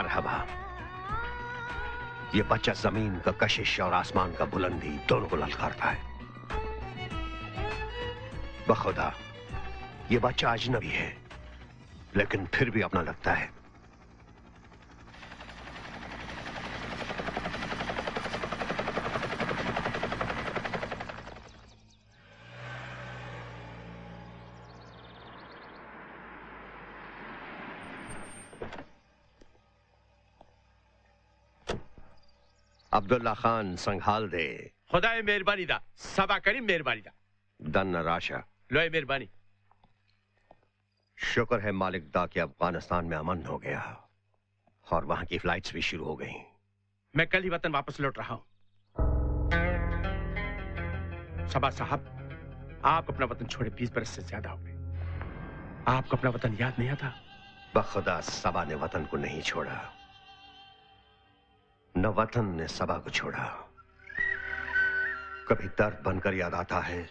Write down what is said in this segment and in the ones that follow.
मरहबा। ये बच्चा जमीन का कशिश और आसमान का बुलंदी दोनों को ललकारता है। बखुदा ये बच्चा अजनबी है, लेकिन फिर भी अपना लगता है। अब्दुल्ला खान संघाल दे। खुदाए मेहरबानी दा, सबा करीम मेहरबानी दा। दन राशा लोए मेहरबानी। शुक्र है मालिक दा कि अफगानिस्तान में अमन हो गया और वहां की फ्लाइट्स भी शुरू हो गई। मैं कल ही वतन वापस लौट रहा हूं। सबा साहब, आप अपना वतन छोड़े 20 बरस से ज्यादा हो गए। आपको अपना वतन याद नहीं आता? बखुदा सबा ने वतन को नहीं छोड़ा, न वतन ने सबा को छोड़ा। कभी दर्द बनकर याद आता है,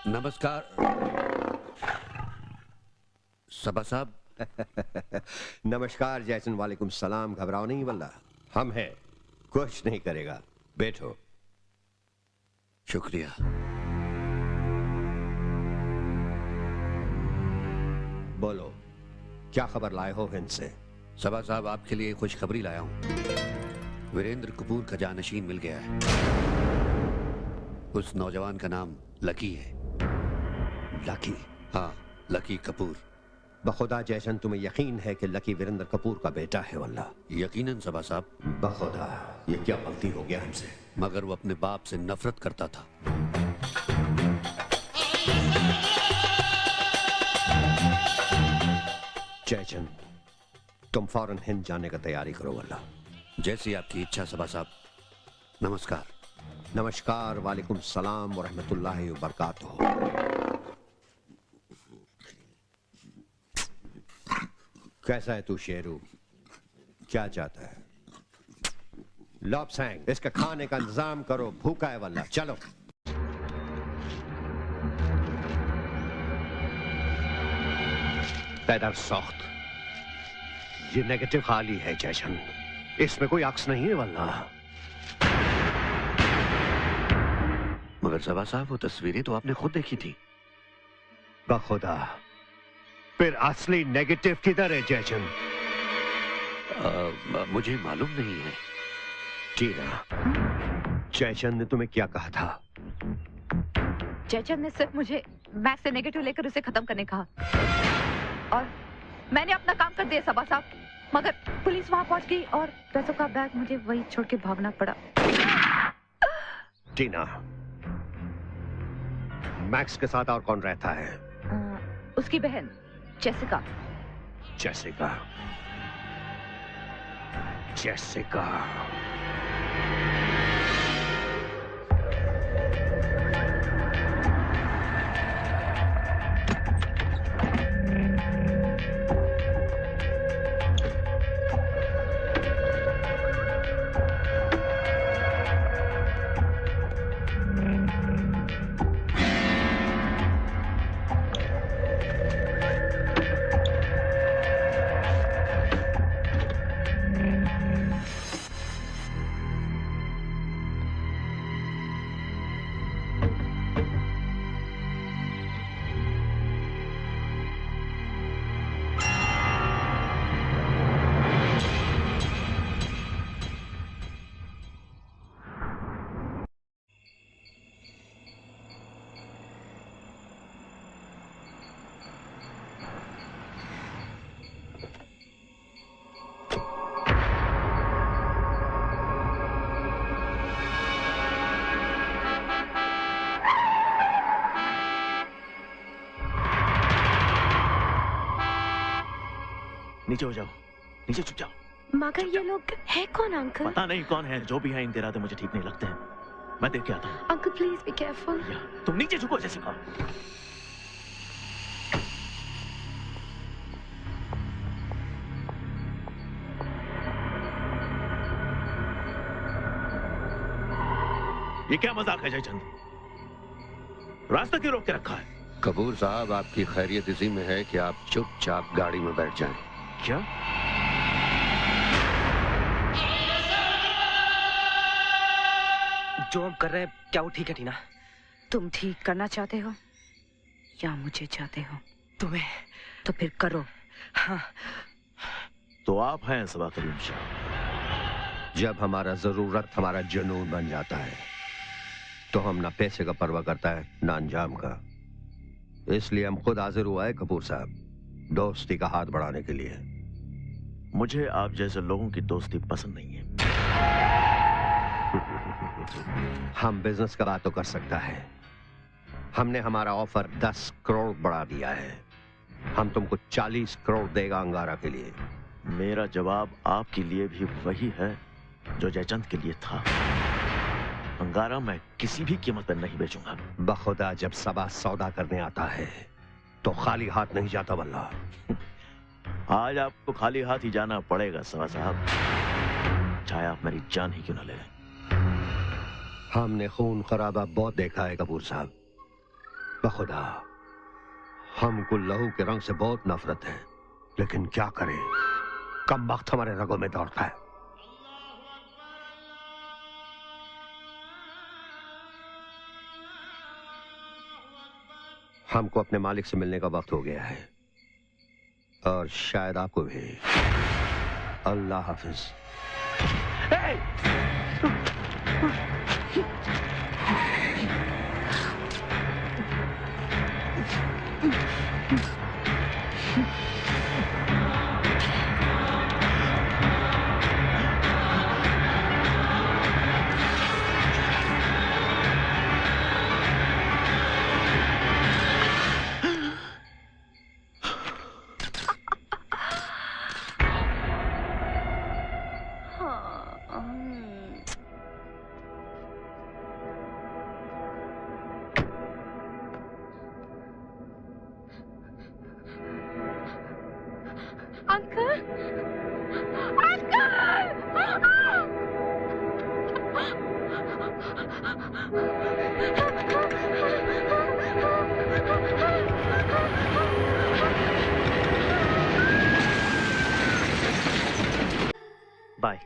नमस्कार सबा साहब। नमस्कार जैसन, वालेकुम सलाम। घबराओ नहीं वल्ला, हम हैं, कुछ नहीं करेगा, बैठो। शुक्रिया। बोलो, क्या खबर लाए हो हिंद से? सबा साहब, आपके लिए खुशखबरी लाया हूं। वीरेंद्र कपूर का जानशीन मिल गया है। उस नौजवान का नाम लकी है। लकी? हाँ, लकी कपूर। बखुदा जैसन, तुम्हें यकीन है कि लकी वीरेंद्र कपूर का बेटा है? वल्ला यकीनन सबा साहब। बखुदा, ये क्या गलती हो गया हमसे? मगर वो अपने बाप से नफरत करता था। जयचंद, तुम फौरन हिंद जाने का तैयारी करो। वल्ला जैसी आपकी इच्छा सबा साहब। नमस्कार। नमस्कार, वालेकुम सलाम व रहमतुल्लाहि व बरकातुहू। कैसा है तू शेरू? क्या चाहता है? लॉपसैंग, इसका खाने का इंतजाम करो, भूखा है वल्ला। चलो। पैदर सख्त, ये नेगेटिव खाली है जैशन, इसमें कोई अक्स नहीं है वल्ला। मगर सबा साहब, वो तस्वीरें तो आपने खुद देखी थी। बखुदा, फिर असली नेगेटिव किधर है जयचंद? मुझे मालूम नहीं है। टीना, जयचंद ने तुम्हें क्या कहा था? जयचंद ने सिर्फ मुझे मैक्स से नेगेटिव लेकर उसे खत्म करने कहा और मैंने अपना काम कर दिया सबा साहब। मगर पुलिस वहां पहुंच गई और पैसों का बैग मुझे वही छोड़ के भागना पड़ा। टीना, मैक्स के साथ और कौन रहता है? उसकी बहन जेसिका। जेसिका? जेसिका? नीचे हो जाओ, नीचे छुप जाओ। मगर ये लोग है कौन अंकल? पता नहीं कौन है, जो भी है इनके इरादे मुझे ठीक नहीं लगते हैं। मैं देख के आता हूँ। Uncle please be careful. तुम नीचे झुको जेसिका। ये क्या मजाक है जयचंद? रास्ता क्यों रोक के रखा है? कपूर साहब, आपकी खैरियत इसी में है कि आप चुपचाप गाड़ी में बैठ जाएं। क्या? जो हम कर रहे हैं क्या वो ठीक है टीना? तुम ठीक करना चाहते हो या मुझे चाहते हो? तुम्हें। तो फिर करो। हाँ। तो आप हैं सबा करीम शाह। जब हमारा जरूरत हमारा जुनून बन जाता है तो हम ना पैसे का परवाह करता है ना अंजाम का। इसलिए हम खुद हाजिर हुआ है कपूर साहब, दोस्ती का हाथ बढ़ाने के लिए। मुझे आप जैसे लोगों की दोस्ती पसंद नहीं है। हम बिजनेस का बात तो कर सकता है। हमने हमारा ऑफर 10 करोड़ बढ़ा दिया है। हम तुमको 40 करोड़ देगा अंगारा के लिए। मेरा जवाब आपके लिए भी वही है जो जयचंद के लिए था। अंगारा मैं किसी भी कीमत पर नहीं बेचूंगा। बखुदा जब सबा सौदा करने आता है तो खाली हाथ नहीं जाता वल्ला। आज आपको खाली हाथ ही जाना पड़ेगा सबा साहब, चाहे आप मेरी जान ही क्यों न ले लें। हमने खून खराबा बहुत देखा है कपूर साहब। बखुदा हमको लहू के रंग से बहुत नफरत है, लेकिन क्या करें, कम वक्त हमारे रगों में दौड़ता है। हमको अपने मालिक से मिलने का वक्त हो गया है और शायद आपको भी। अल्लाह हाफिज। बाय।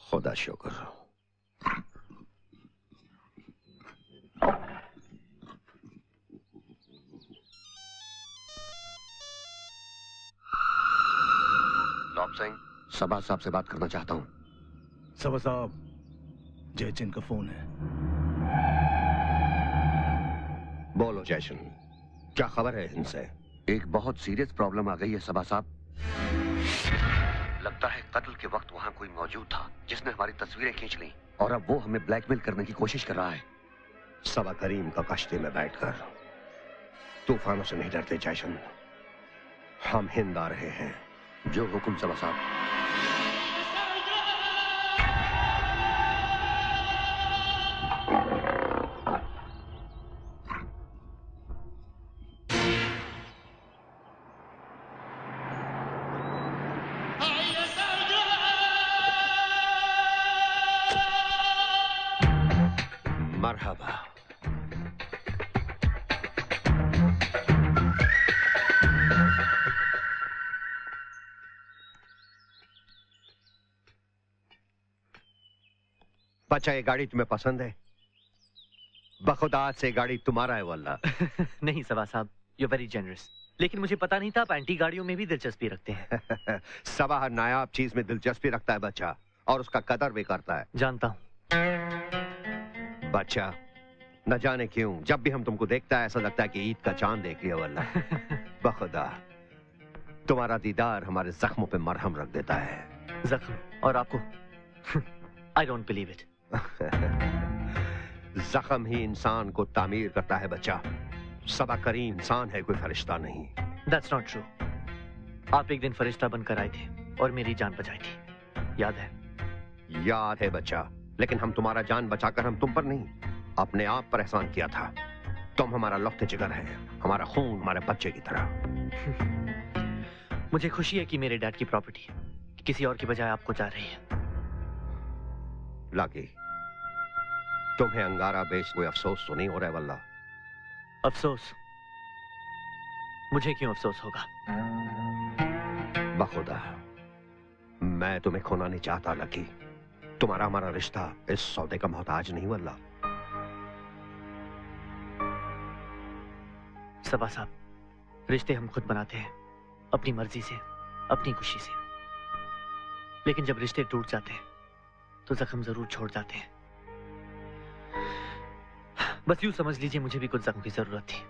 खुदा शुक्र। लॉब सिंह, सबा साहब से बात करना चाहता हूँ। सबा साहब, जयचंद का फोन है। बोलो जयचंद, क्या खबर है इनसे? एक बहुत सीरियस प्रॉब्लम आ गई है सबा साहब। लगता है कत्ल के वक्त वहां कोई मौजूद था जिसने हमारी तस्वीरें खींच ली और अब वो हमें ब्लैकमेल करने की कोशिश कर रहा है। सबा करीम का कश्ती में बैठकर तूफानों से नहीं डरते जयचंद। हम हिंद आ रहे हैं। जो हुक्म सबा साहब। मरहबा। बच्चा, ये गाड़ी तुम्हें पसंद है? बखुदा आज से गाड़ी तुम्हारा है वल्ला। नहीं सबा साहब, यू वेरी जेनरस। लेकिन मुझे पता नहीं था आप एंटी गाड़ियों में भी दिलचस्पी रखते हैं। सबा हर नायाब चीज में दिलचस्पी रखता है बच्चा, और उसका कदर भी करता है। जानता हूँ बच्चा, न जाने क्यों जब भी हम तुमको देखता है ऐसा लगता है कि ईद का चांद देख लिया वल्ला। बखुदा तुम्हारा दीदार हमारे जख्मों पे मरहम रख देता है। जख्म और आपको? I don't believe it. जख्म ही इंसान को तामीर करता है बच्चा। सबा करीम इंसान है, कोई फरिश्ता नहीं। That's not true. आप एक दिन फरिश्ता बनकर आए थे और मेरी जान बचाई थी, याद है? याद है बच्चा, लेकिन हम तुम्हारा जान बचाकर हम तुम पर नहीं, अपने आप पर एहसान किया था। तुम हमारा लौते जिगर है, हमारा खून हमारे बच्चे की तरह। मुझे खुशी है कि मेरे डैड की प्रॉपर्टी किसी और की बजाय आपको जा रही है। लाकी, तुम्हें अंगारा बेच कोई अफसोस तो नहीं हो रहा है वल्ला? अफसोस? मुझे क्यों अफसोस होगा? बखुदा, मैं तुम्हें खोना नहीं चाहता लकी। तुम्हारा हमारा रिश्ता इस सौदे का मोहताज नहीं वल्ला। सबा साहब, रिश्ते हम खुद बनाते हैं, अपनी मर्जी से, अपनी खुशी से। लेकिन जब रिश्ते टूट जाते हैं तो जख्म जरूर छोड़ जाते हैं। बस यूं समझ लीजिए मुझे भी कुछ जख्म की जरूरत थी।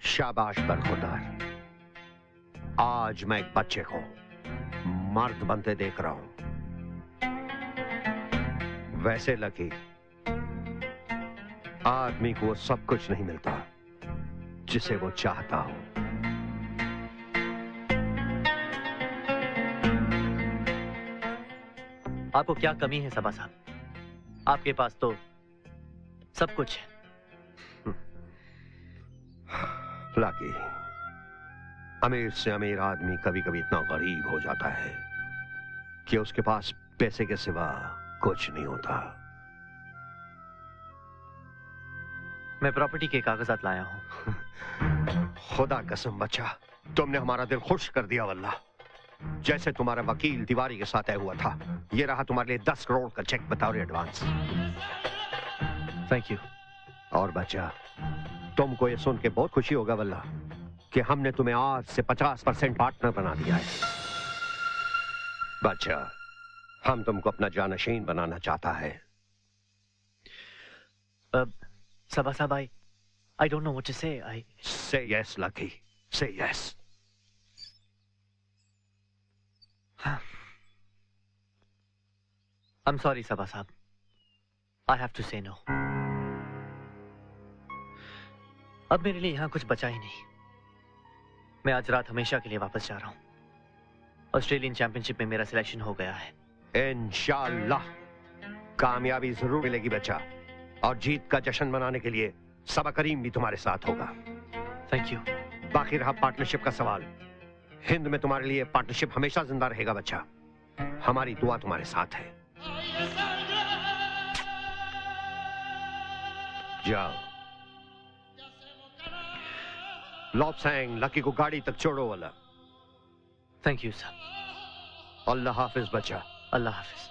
शाबाश बरखुरदार। आज मैं एक बच्चे को मर्द बनते देख रहा हूं। वैसे लकी, आदमी को सब कुछ नहीं मिलता जिसे वो चाहता हो। आपको क्या कमी है सबा साहब? आपके पास तो सब कुछ है। लाकी, अमीर से अमीर आदमी कभी कभी इतना गरीब हो जाता है कि उसके पास पैसे के सिवा कुछ नहीं होता। मैं प्रॉपर्टी के कागजात लाया हूं। खुदा कसम बच्चा, तुमने हमारा दिल खुश कर दिया वल्ला। जैसे तुम्हारा वकील तिवारी के साथ तय हुआ था, ये रहा तुम्हारे लिए 10 करोड़ का चेक बतौर एडवांस। Thank you. और बच्चा, तुमको ये सुन के बहुत खुशी होगा वल्ला कि हमने तुम्हें आज से 50% पार्टनर बना दिया है। बच्चा, हम तुमको अपना जानशीन बनाना चाहता है। सबा साहब, I don't know what to say. Say yes, Lucky. Say yes. I'm sorry, सबा साहब. I have to say no. अब मेरे लिए यहां कुछ बचा ही नहीं। मैं आज रात हमेशा के लिए वापस जा रहा हूं। ऑस्ट्रेलियन चैंपियनशिप में मेरा सिलेक्शन हो गया है। इंशाल्लाह कामयाबी जरूर मिलेगी बच्चा, और जीत का जश्न मनाने के लिए सबा करीम भी तुम्हारे साथ होगा। Thank you. बाकी रहा पार्टनरशिप का सवाल। हिंद में तुम्हारे लिए पार्टनरशिप हमेशा जिंदा रहेगा बच्चा। हमारी दुआ तुम्हारे साथ है। जाओ। लॉपसैंग लकी को गाड़ी तक छोड़ो वाला। Thank you sir. अल्लाह हाफिज बच्चा। अल्लाह हाफिज।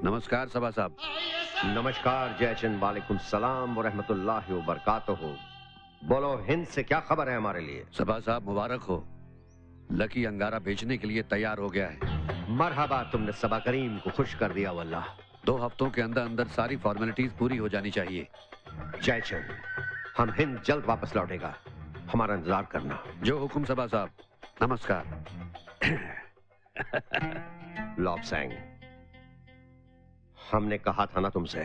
नमस्कार सबा साहब। नमस्कार जयचंद। वालेकुम सलाम व रहमतुल्लाहि व बरकातहू। बोलो, हिंद से क्या खबर है हमारे लिए? सबा साहब मुबारक हो, लकी अंगारा बेचने के लिए तैयार हो गया है। मरहबा, तुमने सबा करीम को खुश कर दिया वल्लाह। 2 हफ्तों के अंदर अंदर सारी फॉर्मेलिटीज पूरी हो जानी चाहिए। जयचंद, हम हिंद जल्द वापस लौटेगा, हमारा इंतजार करना। जो हुक्म सबा साहब। नमस्कार। लॉपसैंग, हमने कहा था ना तुमसे,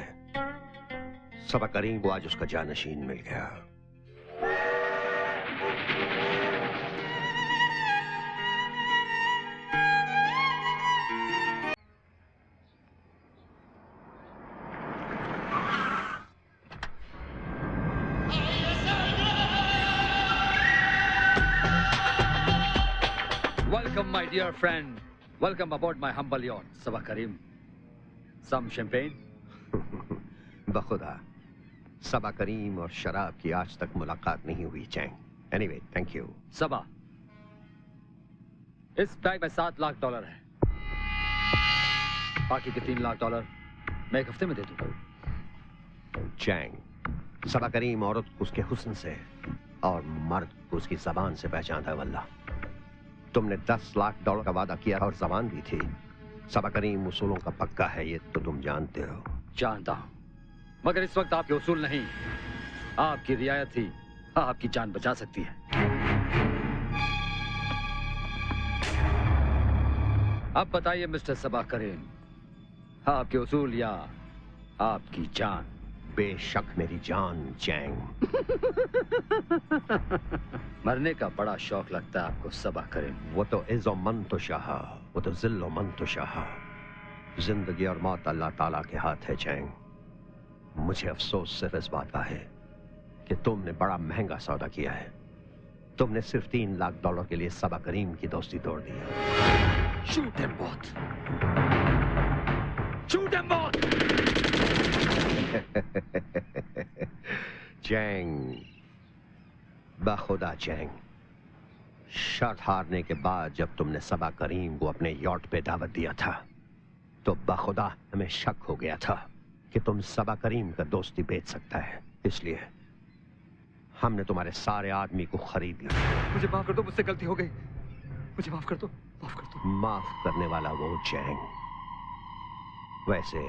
सबा करीम को आज उसका जानशीन मिल गया। Welcome, my dear friend. Welcome aboard my humble yacht, Sabah Karim. Some champagne? बखुदा, Saba Karim और शराब की आज तक मुलाकात नहीं हुई चैंग। Anyway, thank you. सबा, इस बैग में $7 लाख है। बाकी के $3 लाख मैं 1 हफ्ते में दे दूंगा। चैंग, सबा करीम औरत को उसके हुस्न से और मर्द को उसकी जबान से पहचानता है वल्लाह। तुमने $10 लाख का वादा किया और जबान भी थी। सबा करीम उसूलों का पक्का है, ये तो तुम जानते हो। जानता हूं, मगर इस वक्त आपके उसूल नहीं, आपकी रियायत ही आपकी जान बचा सकती है। अब बताइए मिस्टर सबा करीम, आपके उसूल या आपकी जान? बेशक मेरी जान चैंग। मरने का बड़ा शौक लगता है आपको सबा करीम। वो तो इज़्ज़ो मन तो शाह, वो तो जिल्लो मन तो शाह। जिंदगी और मौत अल्लाह ताला के हाथ है चैंग। मुझे अफसोस सिर्फ इस बात का है कि तुमने बड़ा महंगा सौदा किया है। तुमने सिर्फ $3 लाख के लिए सबा करीम की दोस्ती तोड़ दी है। Shoot him bot, shoot him bot. Chang, बखुदा चैंग, शर्त हारने के बाद जब तुमने सबा करीम को अपने यॉट पे दावत दिया था तो बखुदा हमें शक हो गया था कि तुम सबा करीम का दोस्ती बेच सकता है। इसलिए हमने तुम्हारे सारे आदमी को खरीद लिया। मुझे माफ कर दो, मुझसे गलती हो गई, मुझे माफ कर दो, माफ कर दो। माफ करने वाला वो चैंग। वैसे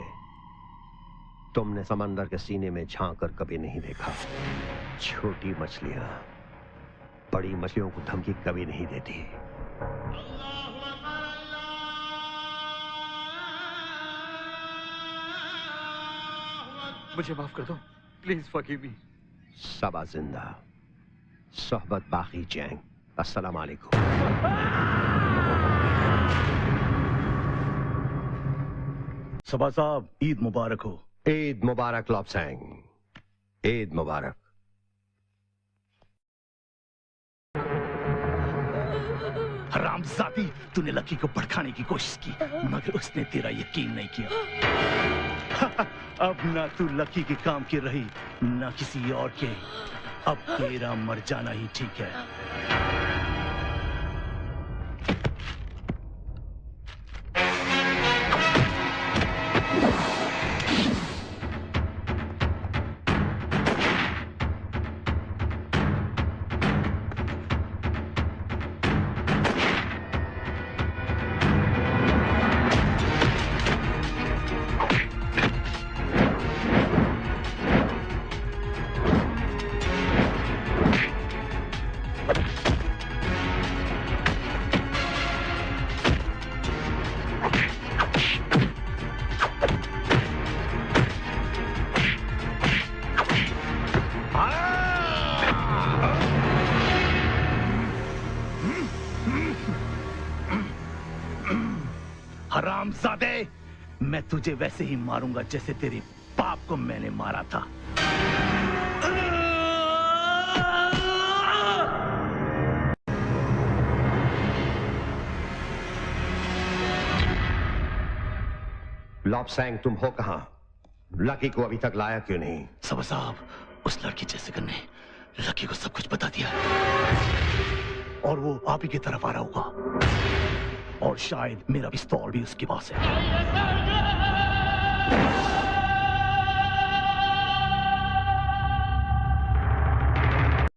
तुमने समंदर के सीने में झांक कर कभी नहीं देखा। छोटी मछलियां बड़ी मछलियों को धमकी कभी नहीं देती। मुझे माफ कर दो, प्लीज फॉरगिव मी। सबा जिंदा, सोहबत बाकी चैंग। अस्सलाम वालेकुम। सबा साहब, ईद मुबारक हो। ईद मुबारक लॉब्सैंग, ईद मुबारक। हरामजादी, तूने लकी को भड़काने की कोशिश की मगर उसने तेरा यकीन नहीं किया। अब ना तू लकी के काम की रही ना किसी और के। अब तेरा मर जाना ही ठीक है। हरामजादे, मैं तुझे वैसे ही मारूंगा जैसे तेरे बाप को मैंने मारा था। लॉब्सैंग, तुम हो कहां? लकी को अभी तक लाया क्यों नहीं? सबा साहब, उस लड़की जैसे ने लकी को सब कुछ बता दिया और वो आप ही की तरफ आ रहा होगा और शायद मेरा पिस्तौल भी उसके पास है।